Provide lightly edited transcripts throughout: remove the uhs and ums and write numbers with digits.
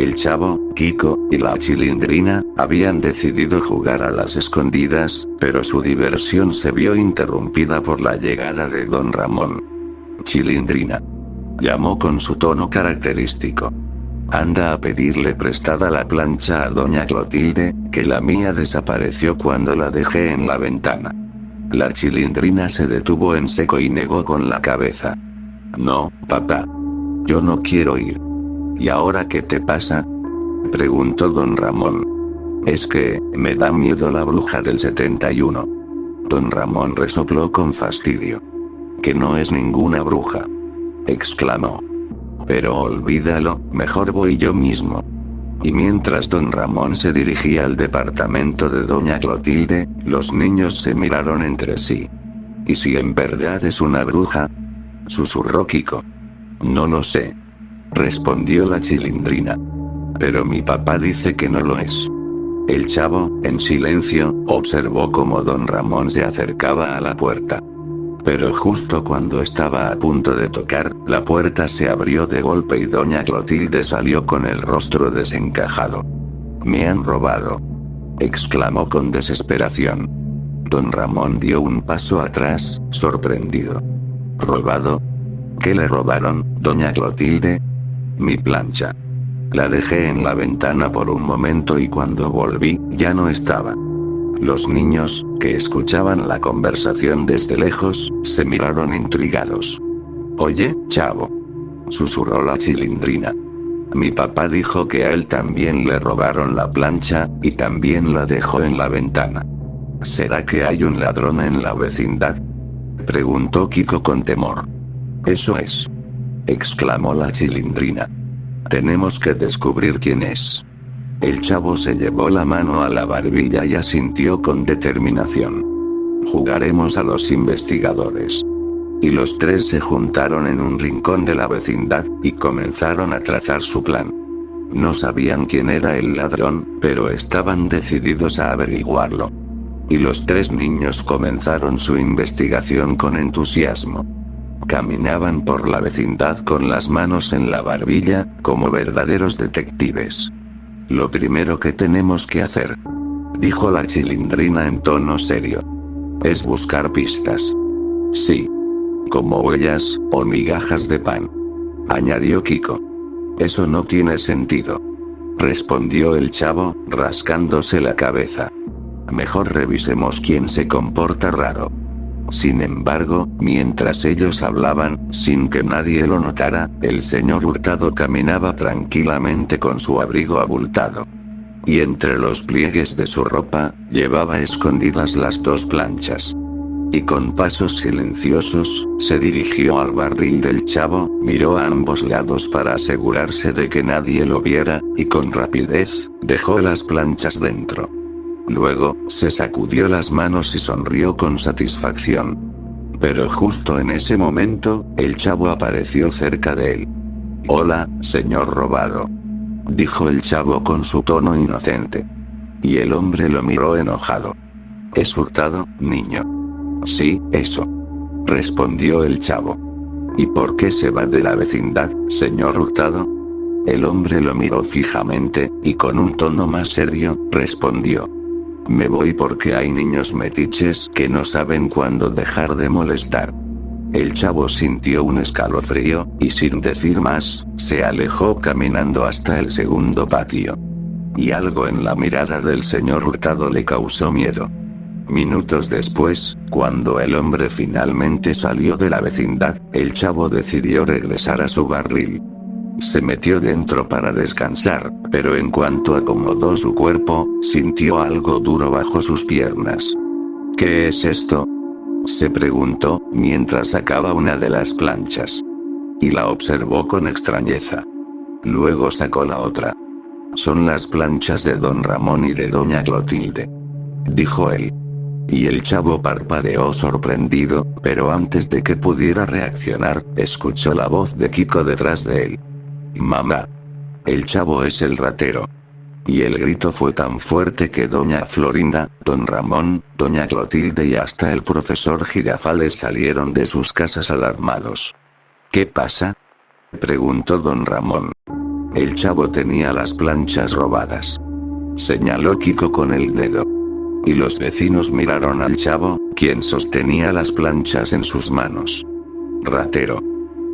El Chavo, Kiko, y la Chilindrina, habían decidido jugar a las escondidas, pero su diversión se vio interrumpida por la llegada de Don Ramón. Chilindrina, llamó con su tono característico. Anda a pedirle prestada la plancha a doña Clotilde, que la mía desapareció cuando la dejé en la ventana. La Chilindrina se detuvo en seco y negó con la cabeza. No, papá. Yo no quiero ir. ¿Y ahora qué te pasa?, preguntó don Ramón. Es que, me da miedo la bruja del 71. Don Ramón resopló con fastidio. Que no es ninguna bruja, exclamó. Pero olvídalo, mejor voy yo mismo. Y mientras don Ramón se dirigía al departamento de doña Clotilde, los niños se miraron entre sí. ¿Y si en verdad es una bruja?, susurró Kiko. No lo sé, respondió la Chilindrina. Pero mi papá dice que no lo es. El Chavo, en silencio, observó cómo don Ramón se acercaba a la puerta. Pero justo cuando estaba a punto de tocar, la puerta se abrió de golpe y doña Clotilde salió con el rostro desencajado. Me han robado, exclamó con desesperación. Don Ramón dio un paso atrás, sorprendido. ¿Robado? ¿Qué le robaron, doña Clotilde? Mi plancha. La dejé en la ventana por un momento y cuando volví, ya no estaba. Los niños, que escuchaban la conversación desde lejos, se miraron intrigados. Oye, Chavo, susurró la Chilindrina. Mi papá dijo que a él también le robaron la plancha, y también la dejó en la ventana. ¿Será que hay un ladrón en la vecindad?, preguntó Kiko con temor. Eso es, exclamó la Chilindrina. Tenemos que descubrir quién es. El Chavo se llevó la mano a la barbilla y asintió con determinación. Jugaremos a los investigadores. Y los tres se juntaron en un rincón de la vecindad, y comenzaron a trazar su plan. No sabían quién era el ladrón, pero estaban decididos a averiguarlo. Y los tres niños comenzaron su investigación con entusiasmo. Caminaban por la vecindad con las manos en la barbilla, como verdaderos detectives. Lo primero que tenemos que hacer, dijo la Chilindrina en tono serio, es buscar pistas. Sí. Como huellas, o migajas de pan, añadió Kiko. Eso no tiene sentido, respondió el Chavo, rascándose la cabeza. Mejor revisemos quién se comporta raro. Sin embargo, mientras ellos hablaban, sin que nadie lo notara, el señor Hurtado caminaba tranquilamente con su abrigo abultado. Y entre los pliegues de su ropa, llevaba escondidas las dos planchas. Y con pasos silenciosos, se dirigió al barril del Chavo, miró a ambos lados para asegurarse de que nadie lo viera, y con rapidez, dejó las planchas dentro. Luego, se sacudió las manos y sonrió con satisfacción. Pero justo en ese momento, el Chavo apareció cerca de él. Hola, señor robado, dijo el Chavo con su tono inocente. Y el hombre lo miró enojado. ¿Es Hurtado, niño? Sí, eso, respondió el Chavo. ¿Y por qué se va de la vecindad, señor Hurtado? El hombre lo miró fijamente, y con un tono más serio, respondió. Me voy porque hay niños metiches que no saben cuándo dejar de molestar. El Chavo sintió un escalofrío, y sin decir más, se alejó caminando hasta el segundo patio. Y algo en la mirada del señor Hurtado le causó miedo. Minutos después, cuando el hombre finalmente salió de la vecindad, el Chavo decidió regresar a su barril. Se metió dentro para descansar, pero en cuanto acomodó su cuerpo, sintió algo duro bajo sus piernas. ¿Qué es esto?, se preguntó, mientras sacaba una de las planchas. Y la observó con extrañeza. Luego sacó la otra. Son las planchas de don Ramón y de doña Clotilde, dijo él. Y el Chavo parpadeó sorprendido, pero antes de que pudiera reaccionar, escuchó la voz de Kiko detrás de él. Mamá. El Chavo es el ratero. Y el grito fue tan fuerte que doña Florinda, don Ramón, doña Clotilde y hasta el profesor Girafales salieron de sus casas alarmados. ¿Qué pasa?, preguntó don Ramón. El chavo tenía las planchas robadas. Señaló Kiko con el dedo. Y los vecinos miraron al chavo, quien sostenía las planchas en sus manos. «Ratero»,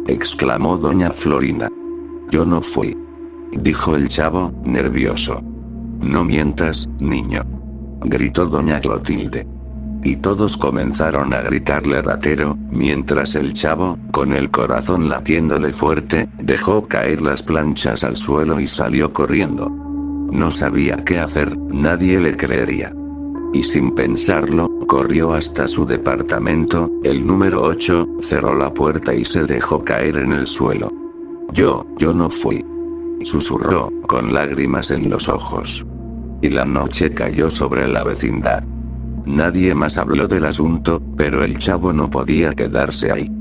exclamó doña Florinda. «Yo no fui», dijo el chavo, nervioso. «No mientas, niño», gritó doña Clotilde. Y todos comenzaron a gritarle ratero, mientras el chavo, con el corazón latiéndole fuerte, dejó caer las planchas al suelo y salió corriendo. No sabía qué hacer, nadie le creería. Y sin pensarlo, corrió hasta su departamento, el número 8, cerró la puerta y se dejó caer en el suelo. Yo no fui», susurró, con lágrimas en los ojos. Y la noche cayó sobre la vecindad. Nadie más habló del asunto, pero el chavo no podía quedarse ahí.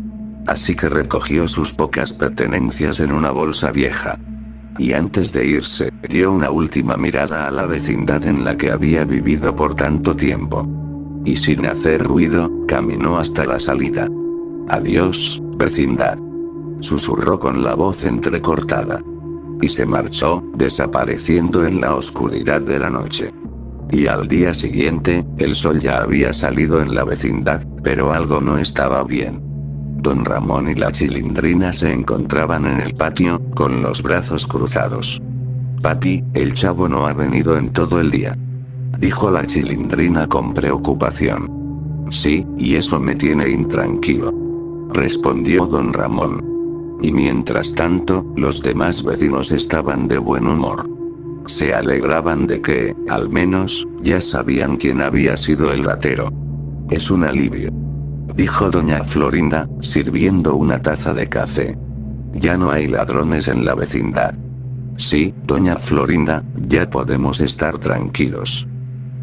Así que recogió sus pocas pertenencias en una bolsa vieja. Y antes de irse, dio una última mirada a la vecindad en la que había vivido por tanto tiempo. Y sin hacer ruido, caminó hasta la salida. «Adiós, vecindad», susurró con la voz entrecortada. Y se marchó, desapareciendo en la oscuridad de la noche. Y al día siguiente, el sol ya había salido en la vecindad, pero algo no estaba bien. Don Ramón y la Chilindrina se encontraban en el patio, con los brazos cruzados. «Papi, el chavo no ha venido en todo el día», dijo la Chilindrina con preocupación. «Sí, y eso me tiene intranquilo», respondió don Ramón. Y mientras tanto, los demás vecinos estaban de buen humor. Se alegraban de que, al menos, ya sabían quién había sido el ratero. «Es un alivio», dijo doña Florinda, sirviendo una taza de café. «Ya no hay ladrones en la vecindad». «Sí, doña Florinda, ya podemos estar tranquilos»,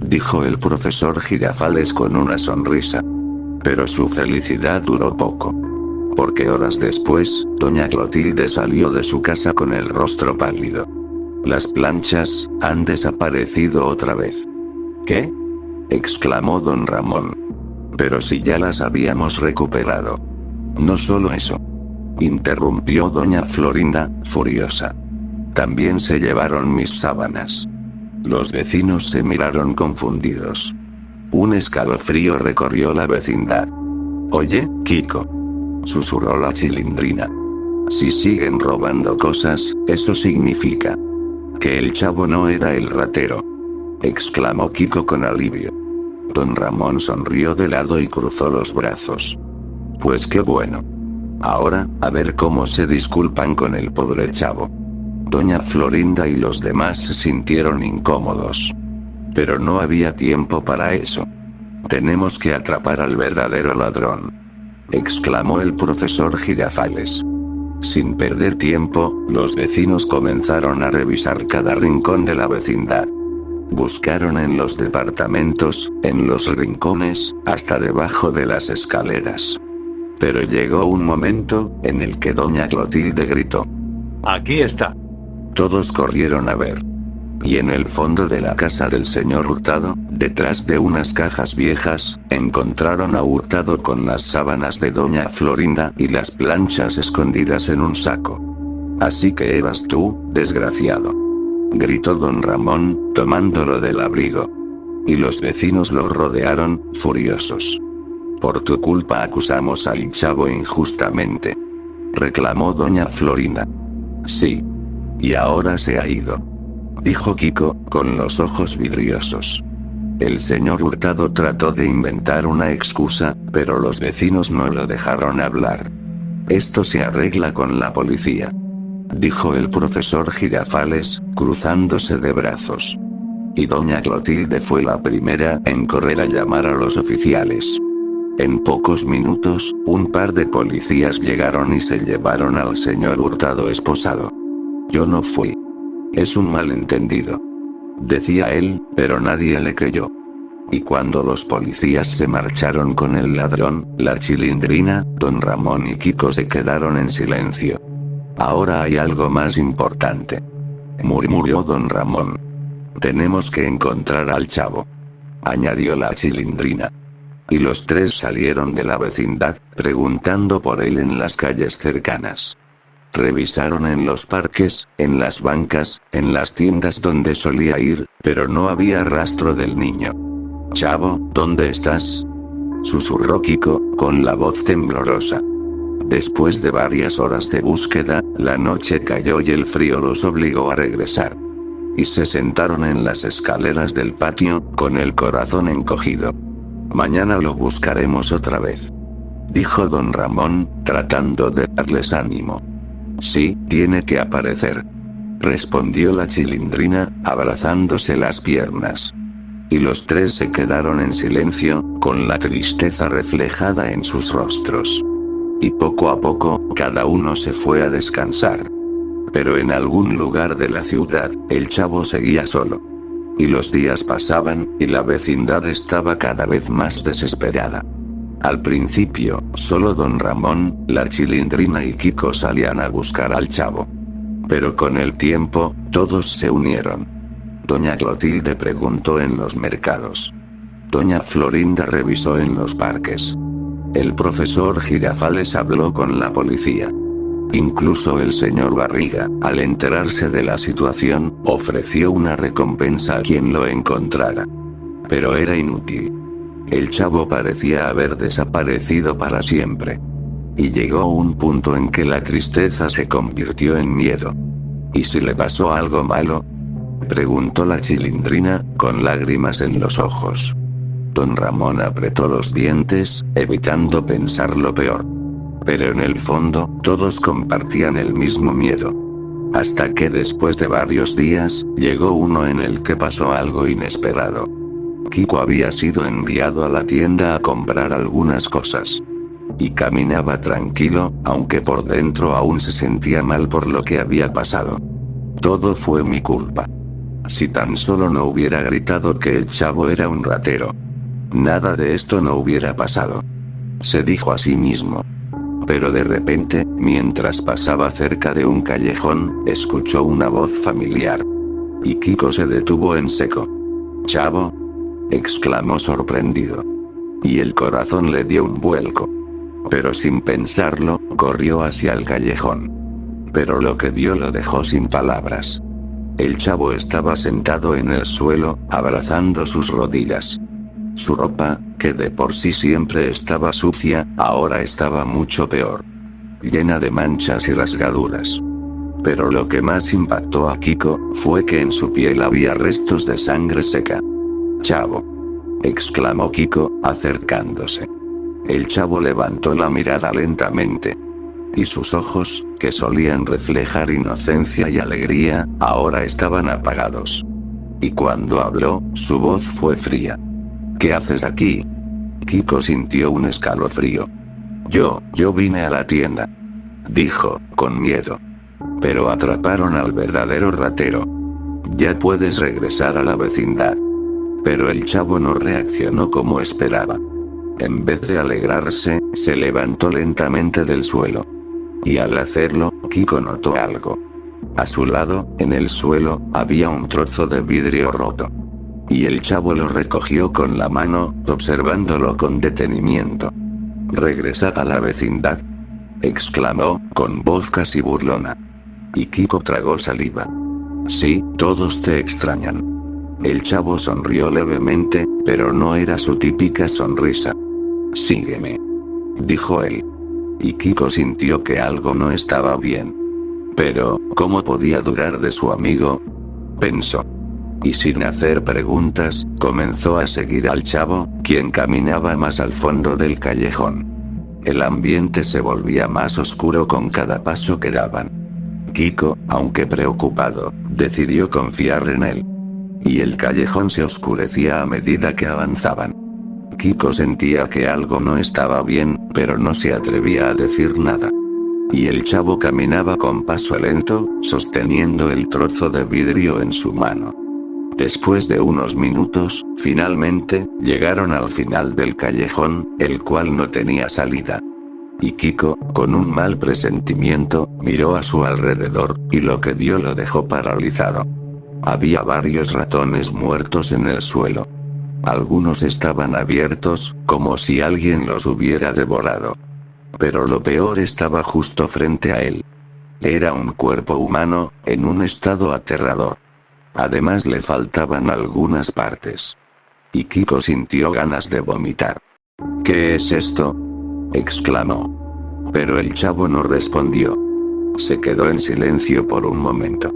dijo el profesor Girafales con una sonrisa. Pero su felicidad duró poco. Porque horas después, doña Clotilde salió de su casa con el rostro pálido. «Las planchas han desaparecido otra vez». «¿Qué?», exclamó don Ramón. «Pero si ya las habíamos recuperado». «No solo eso», interrumpió doña Florinda, furiosa. «También se llevaron mis sábanas». Los vecinos se miraron confundidos. Un escalofrío recorrió la vecindad. «Oye, Kiko», susurró la Chilindrina. «Si siguen robando cosas, eso significa que el chavo no era el ratero», exclamó Kiko con alivio. Don Ramón sonrió de lado y cruzó los brazos. «Pues qué bueno. Ahora, a ver cómo se disculpan con el pobre chavo». Doña Florinda y los demás se sintieron incómodos. Pero no había tiempo para eso. «Tenemos que atrapar al verdadero ladrón», exclamó el profesor Girafales. Sin perder tiempo, los vecinos comenzaron a revisar cada rincón de la vecindad. Buscaron en los departamentos, en los rincones, hasta debajo de las escaleras. Pero llegó un momento, en el que doña Clotilde gritó: «Aquí está». Todos corrieron a ver. Y en el fondo de la casa del señor Hurtado, detrás de unas cajas viejas, encontraron a Hurtado con las sábanas de doña Florinda y las planchas escondidas en un saco. «Así que eras tú, desgraciado», gritó don Ramón, tomándolo del abrigo. Y los vecinos lo rodearon, furiosos. «Por tu culpa acusamos al chavo injustamente», reclamó doña Florinda. «Sí. Y ahora se ha ido», dijo Kiko, con los ojos vidriosos. El señor Hurtado trató de inventar una excusa, pero los vecinos no lo dejaron hablar. «Esto se arregla con la policía», dijo el profesor Girafales, cruzándose de brazos. Y doña Clotilde fue la primera en correr a llamar a los oficiales. En pocos minutos, un par de policías llegaron y se llevaron al señor Hurtado esposado. «Yo no fui. Es un malentendido», decía él, pero nadie le creyó. Y cuando los policías se marcharon con el ladrón, la Chilindrina, don Ramón y Kiko se quedaron en silencio. «Ahora hay algo más importante», murmuró don Ramón. «Tenemos que encontrar al chavo», añadió la Chilindrina. Y los tres salieron de la vecindad, preguntando por él en las calles cercanas. Revisaron en los parques, en las bancas, en las tiendas donde solía ir, pero no había rastro del niño. «Chavo, ¿dónde estás?», susurró Kiko, con la voz temblorosa. Después de varias horas de búsqueda, la noche cayó y el frío los obligó a regresar. Y se sentaron en las escaleras del patio, con el corazón encogido. «Mañana lo buscaremos otra vez», dijo don Ramón, tratando de darles ánimo. «Sí, tiene que aparecer», respondió la Chilindrina, abrazándose las piernas. Y los tres se quedaron en silencio, con la tristeza reflejada en sus rostros. Y poco a poco, cada uno se fue a descansar. Pero en algún lugar de la ciudad, el Chavo seguía solo. Y los días pasaban, y la vecindad estaba cada vez más desesperada. Al principio, solo don Ramón, la Chilindrina y Kiko salían a buscar al Chavo. Pero con el tiempo, todos se unieron. Doña Clotilde preguntó en los mercados. Doña Florinda revisó en los parques. El profesor Girafales habló con la policía. Incluso el señor Barriga, al enterarse de la situación, ofreció una recompensa a quien lo encontrara. Pero era inútil. El Chavo parecía haber desaparecido para siempre. Y llegó un punto en que la tristeza se convirtió en miedo. ¿Y si le pasó algo malo?, preguntó la Chilindrina, con lágrimas en los ojos. Don Ramón apretó los dientes, evitando pensar lo peor. Pero en el fondo, todos compartían el mismo miedo. Hasta que después de varios días, llegó uno en el que pasó algo inesperado. Kiko había sido enviado a la tienda a comprar algunas cosas. Y caminaba tranquilo, aunque por dentro aún se sentía mal por lo que había pasado. Todo fue mi culpa. Si tan solo no hubiera gritado que el Chavo era un ratero, nada de esto no hubiera pasado, se dijo a sí mismo. Pero de repente, mientras pasaba cerca de un callejón, escuchó una voz familiar. Y Kiko se detuvo en seco. «¿Chavo?», exclamó sorprendido. Y el corazón le dio un vuelco. Pero sin pensarlo, corrió hacia el callejón. Pero lo que vio lo dejó sin palabras. El Chavo estaba sentado en el suelo, abrazando sus rodillas. Su ropa, que de por sí siempre estaba sucia, ahora estaba mucho peor. Llena de manchas y rasgaduras. Pero lo que más impactó a Kiko, fue que en su piel había restos de sangre seca. «Chavo», exclamó Kiko, acercándose. El Chavo levantó la mirada lentamente. Y sus ojos, que solían reflejar inocencia y alegría, ahora estaban apagados. Y cuando habló, su voz fue fría. «¿Qué haces aquí?». Kiko sintió un escalofrío. Yo vine a la tienda», dijo, con miedo. «Pero atraparon al verdadero ratero. Ya puedes regresar a la vecindad». Pero el Chavo no reaccionó como esperaba. En vez de alegrarse, se levantó lentamente del suelo. Y al hacerlo, Kiko notó algo. A su lado, en el suelo, había un trozo de vidrio roto. Y el Chavo lo recogió con la mano, observándolo con detenimiento. «¿Regresad a la vecindad?», exclamó, con voz casi burlona. Y Kiko tragó saliva. «Sí, todos te extrañan». El Chavo sonrió levemente, pero no era su típica sonrisa. «Sígueme», dijo él. Y Kiko sintió que algo no estaba bien. Pero, ¿cómo podía dudar de su amigo?, pensó. Y sin hacer preguntas, comenzó a seguir al Chavo, quien caminaba más al fondo del callejón. El ambiente se volvía más oscuro con cada paso que daban. Kiko, aunque preocupado, decidió confiar en él. Y el callejón se oscurecía a medida que avanzaban. Kiko sentía que algo no estaba bien, pero no se atrevía a decir nada. Y el Chavo caminaba con paso lento, sosteniendo el trozo de vidrio en su mano. Después de unos minutos, finalmente, llegaron al final del callejón, el cual no tenía salida. Y Kiko, con un mal presentimiento, miró a su alrededor, y lo que vio lo dejó paralizado. Había varios ratones muertos en el suelo. Algunos estaban abiertos, como si alguien los hubiera devorado. Pero lo peor estaba justo frente a él. Era un cuerpo humano, en un estado aterrador. Además le faltaban algunas partes. Y Kiko sintió ganas de vomitar. ¿Qué es esto?, exclamó. Pero el chavo no respondió. Se quedó en silencio por un momento.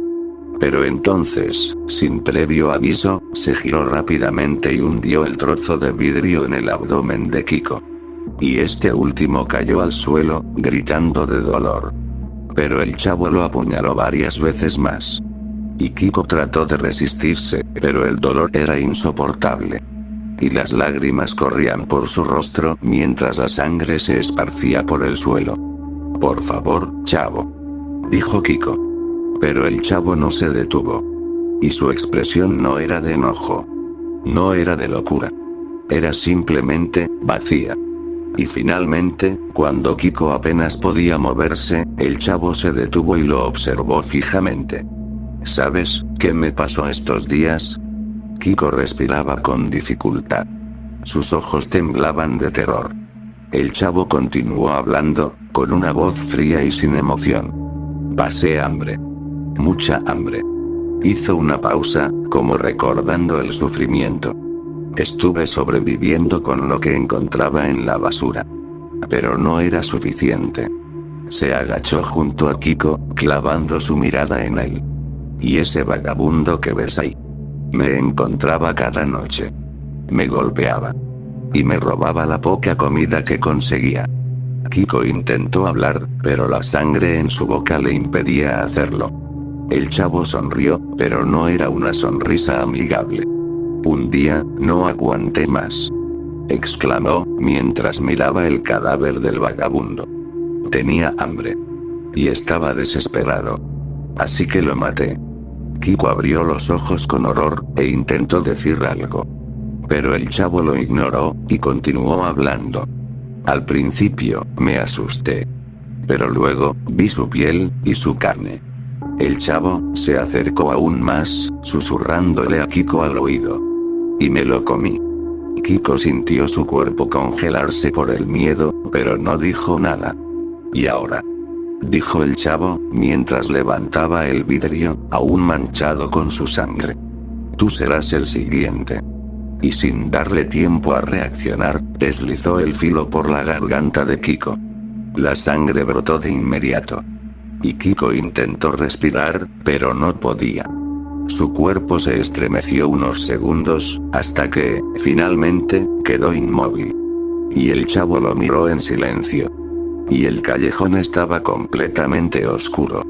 Pero entonces, sin previo aviso, se giró rápidamente y hundió el trozo de vidrio en el abdomen de Kiko. Y este último cayó al suelo, gritando de dolor. Pero el chavo lo apuñaló varias veces más. Y Kiko trató de resistirse, pero el dolor era insoportable. Y las lágrimas corrían por su rostro mientras la sangre se esparcía por el suelo. Por favor, chavo, dijo Kiko. Pero el chavo no se detuvo. Y su expresión no era de enojo. No era de locura. Era simplemente vacía. Y finalmente, cuando Kiko apenas podía moverse, el chavo se detuvo y lo observó fijamente. ¿Sabes qué me pasó estos días? Kiko respiraba con dificultad. Sus ojos temblaban de terror. El chavo continuó hablando, con una voz fría y sin emoción. Pasé hambre. Mucha hambre. Hizo una pausa, como recordando el sufrimiento. Estuve sobreviviendo con lo que encontraba en la basura. Pero no era suficiente. Se agachó junto a Kiko, clavando su mirada en él. Y ese vagabundo que ves ahí. Me encontraba cada noche. Me golpeaba. Y me robaba la poca comida que conseguía. Kiko intentó hablar, pero la sangre en su boca le impedía hacerlo. El chavo sonrió, pero no era una sonrisa amigable. Un día, no aguanté más, exclamó, mientras miraba el cadáver del vagabundo. Tenía hambre. Y estaba desesperado. Así que lo maté. Kiko abrió los ojos con horror, e intentó decir algo. Pero el chavo lo ignoró, y continuó hablando. Al principio, me asusté. Pero luego, vi su piel, y su carne. El chavo se acercó aún más, susurrándole a Kiko al oído. Y me lo comí. Kiko sintió su cuerpo congelarse por el miedo, pero no dijo nada. ¿Y ahora?, dijo el chavo, mientras levantaba el vidrio, aún manchado con su sangre. Tú serás el siguiente. Y sin darle tiempo a reaccionar, deslizó el filo por la garganta de Kiko. La sangre brotó de inmediato. Y Kiko intentó respirar, pero no podía. Su cuerpo se estremeció unos segundos, hasta que, finalmente, quedó inmóvil. Y el chavo lo miró en silencio. Y el callejón estaba completamente oscuro.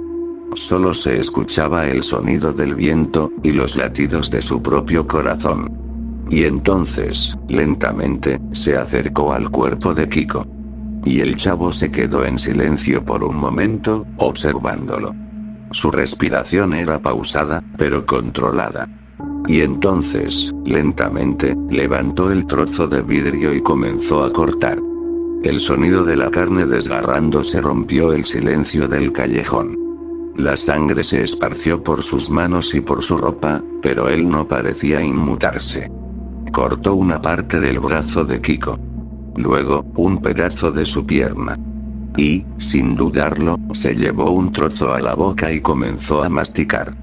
Solo se escuchaba el sonido del viento, y los latidos de su propio corazón. Y entonces, lentamente, se acercó al cuerpo de Kiko. Y el chavo se quedó en silencio por un momento, observándolo. Su respiración era pausada, pero controlada. Y entonces, lentamente, levantó el trozo de vidrio y comenzó a cortar. El sonido de la carne desgarrándose rompió el silencio del callejón. La sangre se esparció por sus manos y por su ropa, pero él no parecía inmutarse. Cortó una parte del brazo de Kiko. Luego, un pedazo de su pierna. Y, sin dudarlo, se llevó un trozo a la boca y comenzó a masticar.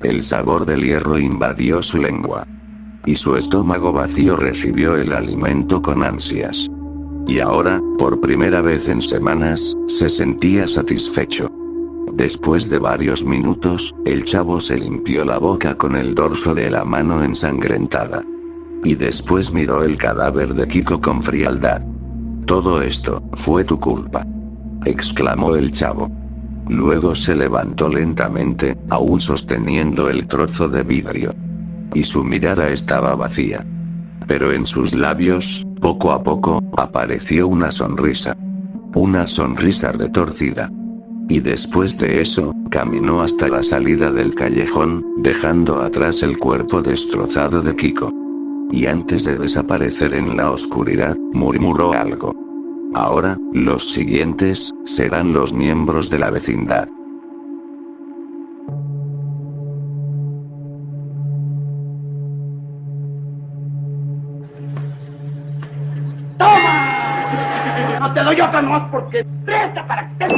El sabor del hierro invadió su lengua. Y su estómago vacío recibió el alimento con ansias. Y ahora, por primera vez en semanas, se sentía satisfecho. Después de varios minutos, el chavo se limpió la boca con el dorso de la mano ensangrentada. Y después miró el cadáver de Kiko con frialdad. Todo esto fue tu culpa, exclamó el chavo. Luego se levantó lentamente, aún sosteniendo el trozo de vidrio. Y su mirada estaba vacía. Pero en sus labios, poco a poco, apareció una sonrisa. Una sonrisa retorcida. Y después de eso, caminó hasta la salida del callejón, dejando atrás el cuerpo destrozado de Kiko. Y antes de desaparecer en la oscuridad, murmuró algo. Ahora, los siguientes, serán los miembros de la vecindad. ¡Toma! No te doy otra más porque presta para que te...